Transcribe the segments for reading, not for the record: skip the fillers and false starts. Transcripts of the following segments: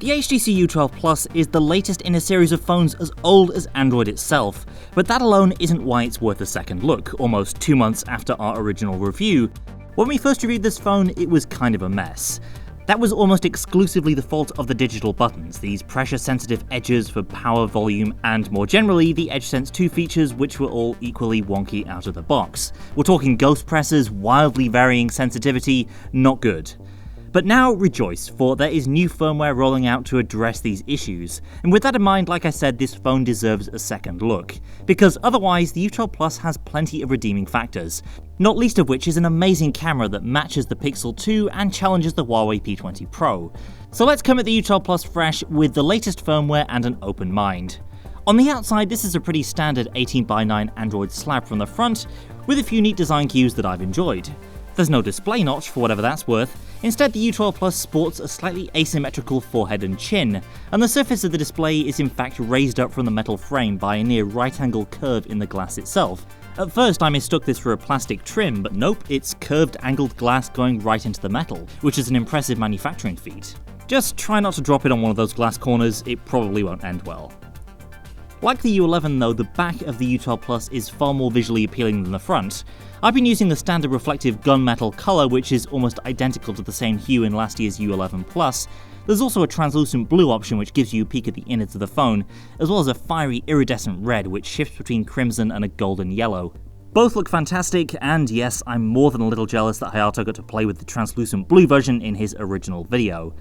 The HTC U12 Plus is the latest in a series of phones as old as Android itself, but that alone isn't why it's worth a second look, almost 2 months after our original review. When we first reviewed this phone, it was kind of a mess. That was almost exclusively the fault of the digital buttons, these pressure-sensitive edges for power, volume, and more generally, the EdgeSense 2 features, which were all equally wonky out of the box. We're talking ghost presses, wildly varying sensitivity, not good. But now rejoice, for there is new firmware rolling out to address these issues, and with that in mind, like I said, this phone deserves a second look, because otherwise the U12 Plus has plenty of redeeming factors, not least of which is an amazing camera that matches the Pixel 2 and challenges the Huawei P20 Pro. So let's come at the U12 Plus fresh with the latest firmware and an open mind. On the outside, this is a pretty standard 18:9 Android slab from the front, with a few neat design cues that I've enjoyed. There's no display notch, for whatever that's worth. Instead, the U12 Plus sports a slightly asymmetrical forehead and chin, and the surface of the display is in fact raised up from the metal frame by a near right-angle curve in the glass itself. At first I mistook this for a plastic trim, but nope, it's curved angled glass going right into the metal, which is an impressive manufacturing feat. Just try not to drop it on one of those glass corners, it probably won't end well. Like the U11 though, the back of the U12 Plus is far more visually appealing than the front. I've been using the standard reflective gunmetal colour, which is almost identical to the same hue in last year's U11 Plus. There's also a translucent blue option which gives you a peek at the innards of the phone, as well as a fiery iridescent red which shifts between crimson and a golden yellow. Both look fantastic, and yes, I'm more than a little jealous that Hayato got to play with the translucent blue version in his original video.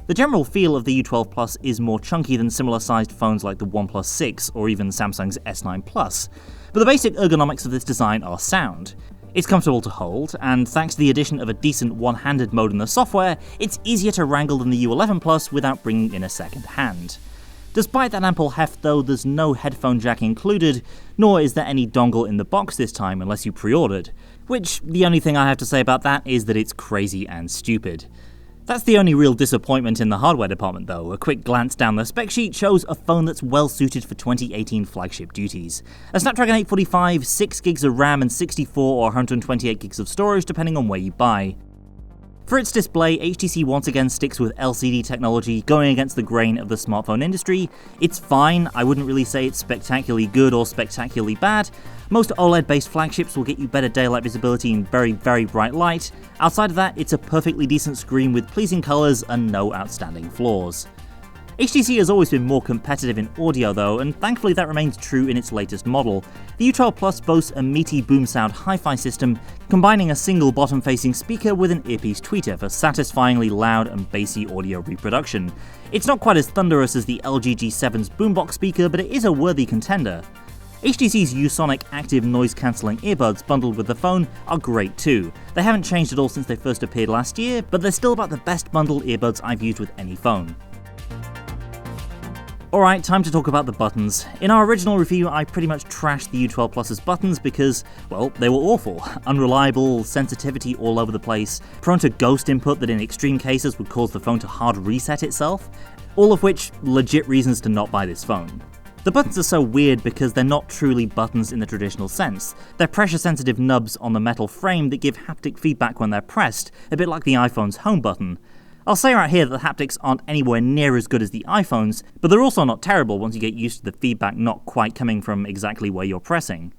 The general feel of the U12 Plus is more chunky than similar-sized phones like the OnePlus 6 or even Samsung's S9 Plus, but the basic ergonomics of this design are sound. It's comfortable to hold, and thanks to the addition of a decent one-handed mode in the software, it's easier to wrangle than the U11 Plus without bringing in a second hand. Despite that ample heft though, there's no headphone jack included, nor is there any dongle in the box this time unless you pre-ordered, which the only thing I have to say about that is that it's crazy and stupid. That's the only real disappointment in the hardware department though. A quick glance down the spec sheet shows a phone that's well suited for 2018 flagship duties. A Snapdragon 845, 6GB of RAM and 64 or 128GB of storage depending on where you buy. For its display, HTC once again sticks with LCD technology, going against the grain of the smartphone industry. It's fine, I wouldn't really say it's spectacularly good or spectacularly bad. Most OLED-based flagships will get you better daylight visibility in very, very bright light. Outside of that, it's a perfectly decent screen with pleasing colours and no outstanding flaws. HTC has always been more competitive in audio though, and thankfully that remains true in its latest model. The U12 Plus boasts a Meaty boom sound hi-fi system, combining a single bottom-facing speaker with an earpiece tweeter for satisfyingly loud and bassy audio reproduction. It's not quite as thunderous as the LG G7's boombox speaker, but it is a worthy contender. HTC's Usonic active noise-cancelling earbuds bundled with the phone are great too. They haven't changed at all since they first appeared last year, but they're still about the best bundled earbuds I've used with any phone. Alright, time to talk about the buttons. In our original review, I pretty much trashed the U12 Plus's buttons because, well, they were awful. Unreliable, sensitivity all over the place, prone to ghost input that in extreme cases would cause the phone to hard reset itself, all of which legit reasons to not buy this phone. The buttons are so weird because they're not truly buttons in the traditional sense. They're pressure-sensitive nubs on the metal frame that give haptic feedback when they're pressed, a bit like the iPhone's home button. I'll say right here that the haptics aren't anywhere near as good as the iPhone's, but they're also not terrible once you get used to the feedback not quite coming from exactly where you're pressing.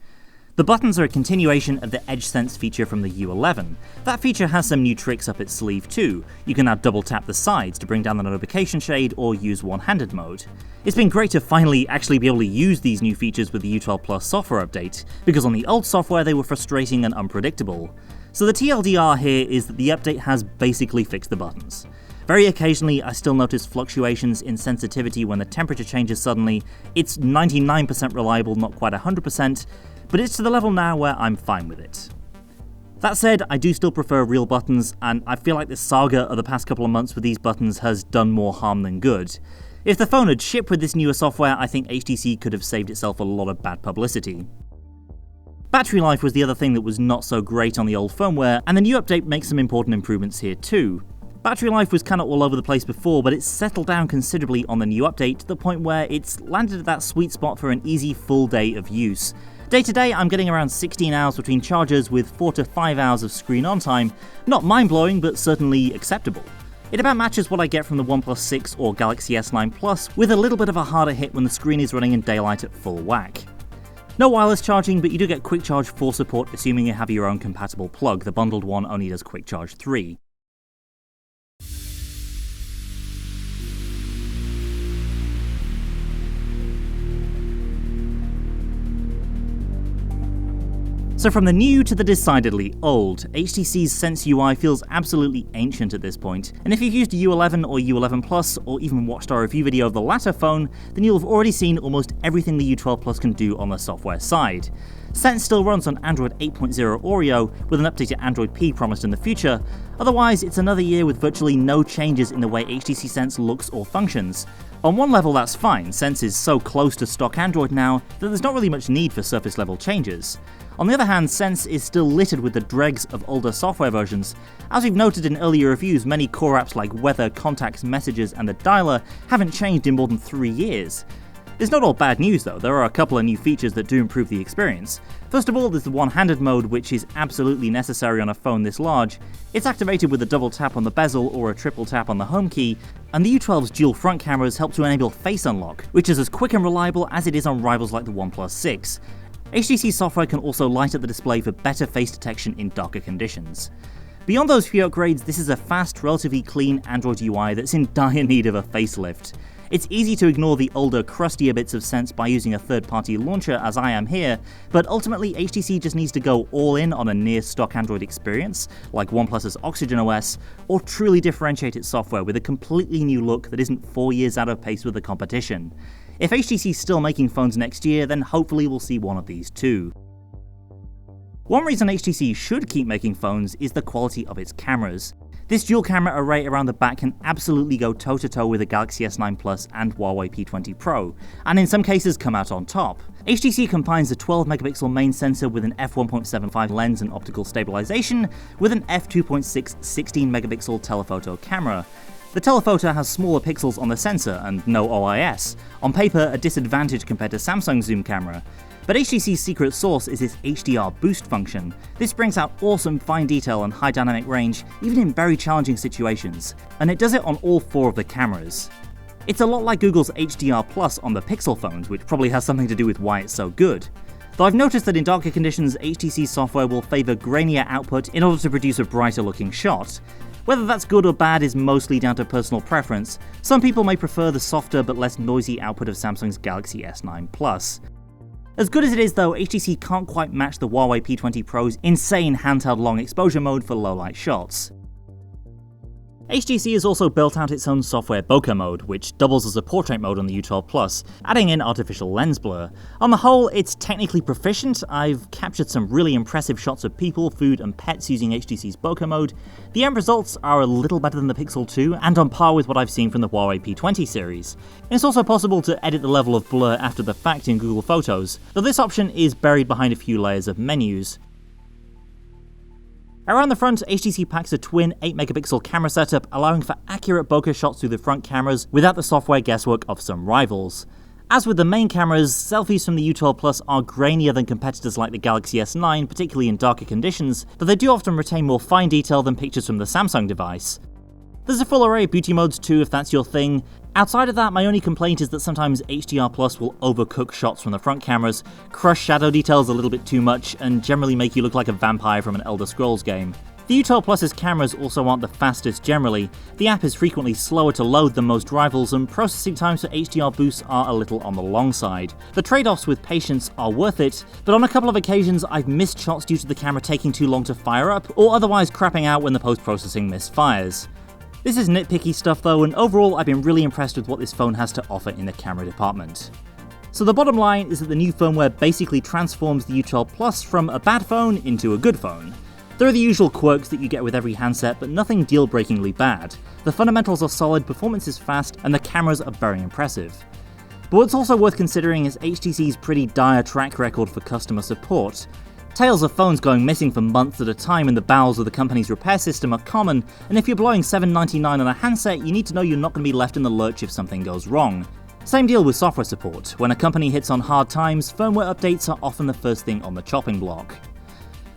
The buttons are a continuation of the EdgeSense feature from the U11. That feature has some new tricks up its sleeve too. You can now double tap the sides to bring down the notification shade or use one-handed mode. It's been great to finally actually be able to use these new features with the U12 Plus software update, because on the old software they were frustrating and unpredictable. So the TLDR here is that the update has basically fixed the buttons. Very occasionally I still notice fluctuations in sensitivity when the temperature changes suddenly. It's 99% reliable, not quite 100%, but it's to the level now where I'm fine with it. That said, I do still prefer real buttons, and I feel like the saga of the past couple of months with these buttons has done more harm than good. If the phone had shipped with this newer software, I think HTC could have saved itself a lot of bad publicity. Battery life was the other thing that was not so great on the old firmware, and the new update makes some important improvements here too. Battery life was kinda all over the place before, but it's settled down considerably on the new update to the point where it's landed at that sweet spot for an easy full day of use. Day to day, I'm getting around 16 hours between charges with 4 to 5 hours of screen on time. Not mind-blowing, but certainly acceptable. It about matches what I get from the OnePlus 6 or Galaxy S9 Plus, with a little bit of a harder hit when the screen is running in daylight at full whack. No wireless charging, but you do get Quick Charge 4 support assuming you have your own compatible plug. The bundled one only does Quick Charge 3. So from the new to the decidedly old, HTC's Sense UI feels absolutely ancient at this point, and if you've used U11 or U11 Plus, or even watched our review video of the latter phone, then you'll have already seen almost everything the U12 Plus can do on the software side. Sense still runs on Android 8.0 Oreo, with an updated Android P promised in the future. Otherwise, it's another year with virtually no changes in the way HTC Sense looks or functions. On one level that's fine, Sense is so close to stock Android now that there's not really much need for surface level changes. On the other hand, Sense is still littered with the dregs of older software versions. As we've noted in earlier reviews, many core apps like Weather, Contacts, Messages and the Dialer haven't changed in more than 3 years. It's not all bad news though, there are a couple of new features that do improve the experience. First of all, there's the one-handed mode, which is absolutely necessary on a phone this large. It's activated with a double tap on the bezel or a triple tap on the home key, and the U12's dual front cameras help to enable Face Unlock, which is as quick and reliable as it is on rivals like the OnePlus 6. HTC software can also light up the display for better face detection in darker conditions. Beyond those few upgrades, this is a fast, relatively clean Android UI that's in dire need of a facelift. It's easy to ignore the older, crustier bits of Sense by using a third-party launcher, as I am here, but ultimately HTC just needs to go all in on a near-stock Android experience, like OnePlus's Oxygen OS, or truly differentiate its software with a completely new look that isn't 4 years out of pace with the competition. If HTC's still making phones next year, then hopefully we'll see one of these too. One reason HTC should keep making phones is the quality of its cameras. This dual camera array around the back can absolutely go toe-to-toe with the Galaxy S9 Plus and Huawei P20 Pro, and in some cases come out on top. HTC combines a 12-megapixel main sensor with an f1.75 lens and optical stabilization with an f2.6 16-megapixel telephoto camera. The telephoto has smaller pixels on the sensor and no OIS, on paper a disadvantage compared to Samsung's zoom camera. But HTC's secret sauce is its HDR boost function. This brings out awesome fine detail and high dynamic range, even in very challenging situations, and it does it on all 4 of the cameras. It's a lot like Google's HDR Plus on the Pixel phones, which probably has something to do with why it's so good. Though I've noticed that in darker conditions, HTC software will favour grainier output in order to produce a brighter looking shot. Whether that's good or bad is mostly down to personal preference. Some people may prefer the softer but less noisy output of Samsung's Galaxy S9 Plus. As good as it is though, HTC can't quite match the Huawei P20 Pro's insane handheld long exposure mode for low light shots. HTC has also built out its own software Bokeh mode, which doubles as a portrait mode on the U12 Plus, adding in artificial lens blur. On the whole, it's technically proficient. I've captured some really impressive shots of people, food and pets using HTC's Bokeh mode. The end results are a little better than the Pixel 2, and on par with what I've seen from the Huawei P20 series. It's also possible to edit the level of blur after the fact in Google Photos, though this option is buried behind a few layers of menus. Around the front, HTC packs a twin 8-megapixel camera setup, allowing for accurate bokeh shots through the front cameras without the software guesswork of some rivals. As with the main cameras, selfies from the U12 Plus are grainier than competitors like the Galaxy S9, particularly in darker conditions, but they do often retain more fine detail than pictures from the Samsung device. There's a full array of beauty modes too if that's your thing. Outside of that, my only complaint is that sometimes HDR Plus will overcook shots from the front cameras, crush shadow details a little bit too much, and generally make you look like a vampire from an Elder Scrolls game. The U12 Plus's cameras also aren't the fastest generally. The app is frequently slower to load than most rivals, and processing times for HDR boosts are a little on the long side. The trade-offs with patience are worth it, but on a couple of occasions I've missed shots due to the camera taking too long to fire up, or otherwise crapping out when the post-processing misfires. This is nitpicky stuff though, and overall I've been really impressed with what this phone has to offer in the camera department. So the bottom line is that the new firmware basically transforms the U12 Plus from a bad phone into a good phone. There are the usual quirks that you get with every handset, but nothing deal-breakingly bad. The fundamentals are solid, performance is fast, and the cameras are very impressive. But what's also worth considering is HTC's pretty dire track record for customer support. Tales of phones going missing for months at a time in the bowels of the company's repair system are common, and if you're blowing $7.99 on a handset, you need to know you're not going to be left in the lurch if something goes wrong. Same deal with software support. When a company hits on hard times, firmware updates are often the first thing on the chopping block.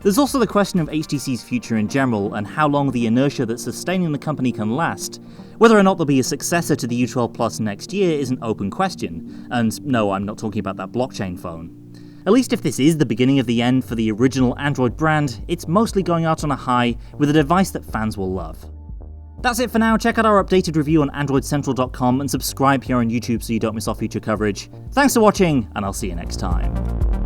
There's also the question of HTC's future in general, and how long the inertia that's sustaining the company can last. Whether or not there'll be a successor to the U12 Plus next year is an open question, and no, I'm not talking about that blockchain phone. At least if this is the beginning of the end for the original Android brand, it's mostly going out on a high with a device that fans will love. That's it for now. Check out our updated review on AndroidCentral.com and subscribe here on YouTube so you don't miss our future coverage. Thanks for watching, and I'll see you next time.